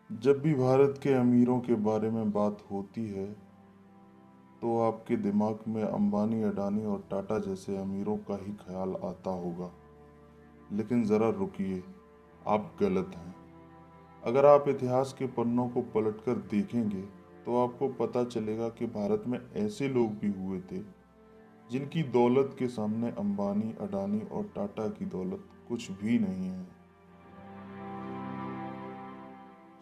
जब भी भारत के अमीरों के बारे में बात होती है तो आपके दिमाग में अंबानी, अडानी और टाटा जैसे अमीरों का ही ख्याल आता होगा। लेकिन ज़रा रुकिए, आप गलत हैं। अगर आप इतिहास के पन्नों को पलटकर देखेंगे तो आपको पता चलेगा कि भारत में ऐसे लोग भी हुए थे जिनकी दौलत के सामने अंबानी, अडानी और टाटा की दौलत कुछ भी नहीं है।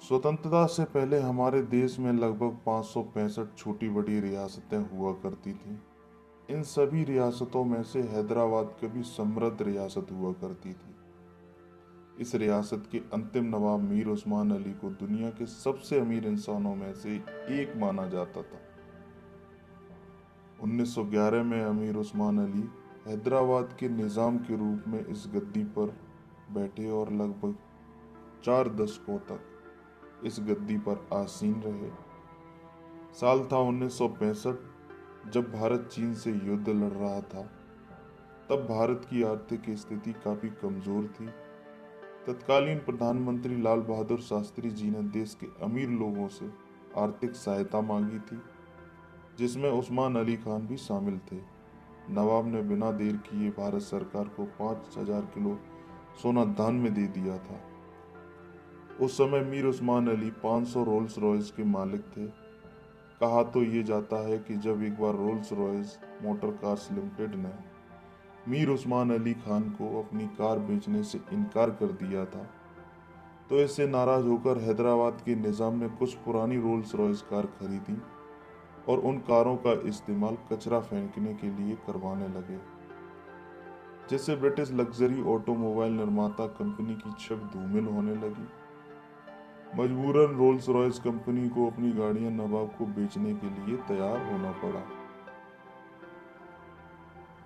स्वतंत्रता से पहले हमारे देश में लगभग 565 छोटी बड़ी रियासतें हुआ करती थीं। इन सभी रियासतों में से हैदराबाद कभी समृद्ध रियासत हुआ करती थी। इस रियासत के अंतिम नवाब मीर उस्मान अली को दुनिया के सबसे अमीर इंसानों में से एक माना जाता था। 1911 में अमीर उस्मान अली हैदराबाद के निज़ाम के रूप में इस गद्दी पर बैठे और लगभग 4 दशकों तक इस गद्दी पर आसीन रहे। साल था 1965, जब भारत चीन से युद्ध लड़ रहा था। तब भारत की आर्थिक स्थिति काफी कमजोर थी। तत्कालीन प्रधानमंत्री लाल बहादुर शास्त्री जी ने देश के अमीर लोगों से आर्थिक सहायता मांगी थी, जिसमें उस्मान अली खान भी शामिल थे। नवाब ने बिना देर किए भारत सरकार को 5,000 किलो सोना दान में दे दिया था। उस समय मीर उस्मान अली 500 रोल्स रॉयस के मालिक थे। कहा तो ये जाता है कि जब एक बार Rolls Royce motor cars limited ने मीर उस्मान अली खान को अपनी कार बेचने से इनकार कर दिया था, तो इससे नाराज होकर हैदराबाद के निज़ाम ने कुछ पुरानी रोल्स रॉयस कार खरीदी और उन कारों का इस्तेमाल कचरा फेंकने के लिए करवाने लगे, जिससे ब्रिटिश लग्जरी ऑटोमोबाइल निर्माता कंपनी की छवि धूमिल होने लगी। मजबूरन रोल्स रॉयस कंपनी को अपनी गाड़ियां नवाब को बेचने के लिए तैयार होना पड़ा।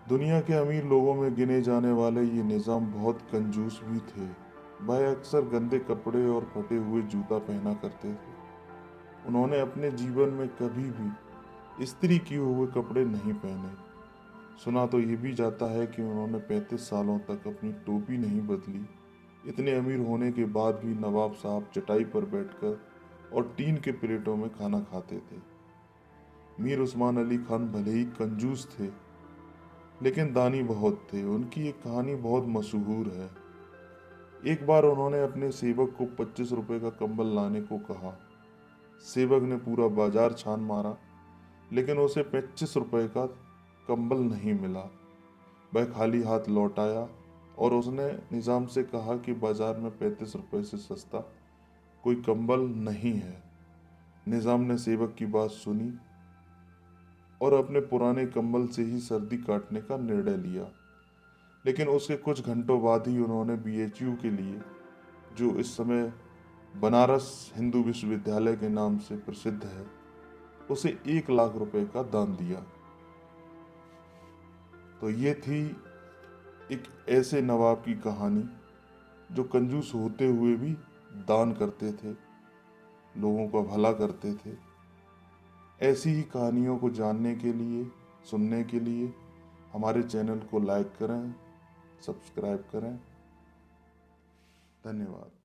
दुनिया के अमीर लोगों में गिने जाने वाले ये निज़ाम बहुत कंजूस भी थे। वह अक्सर गंदे कपड़े और फटे हुए जूता पहना करते थे। उन्होंने अपने जीवन में कभी भी इस्त्री किए हुए कपड़े नहीं पहने। सुना तो ये भी जाता है कि उन्होंने 35 सालों तक अपनी टोपी नहीं बदली। इतने अमीर होने के बाद भी नवाब साहब चटाई पर बैठकर और टीन के प्लेटों में खाना खाते थे। मीर उस्मान अली खान भले ही कंजूस थे, लेकिन दानी बहुत थे। उनकी एक कहानी बहुत मशहूर है। एक बार उन्होंने अपने सेवक को 25 रुपए का कंबल लाने को कहा। सेवक ने पूरा बाजार छान मारा, लेकिन उसे 25 रुपए का कंबल नहीं मिला। वह खाली हाथ लौट आया और उसने निज़ाम से कहा कि बाजार में 35 रुपए से सस्ता कोई कंबल नहीं है। निज़ाम ने सेवक की बात सुनी और अपने पुराने कंबल से ही सर्दी काटने का निर्णय लिया। लेकिन उसके कुछ घंटों बाद ही उन्होंने BHU के लिए, जो इस समय बनारस हिंदू विश्वविद्यालय के नाम से प्रसिद्ध है, उसे 1 लाख रुपए का दान दिया। तो ये थी एक ऐसे नवाब की कहानी जो कंजूस होते हुए भी दान करते थे, लोगों का भला करते थे। ऐसी ही कहानियों को जानने के लिए, सुनने के लिए हमारे चैनल को लाइक करें, सब्सक्राइब करें। धन्यवाद।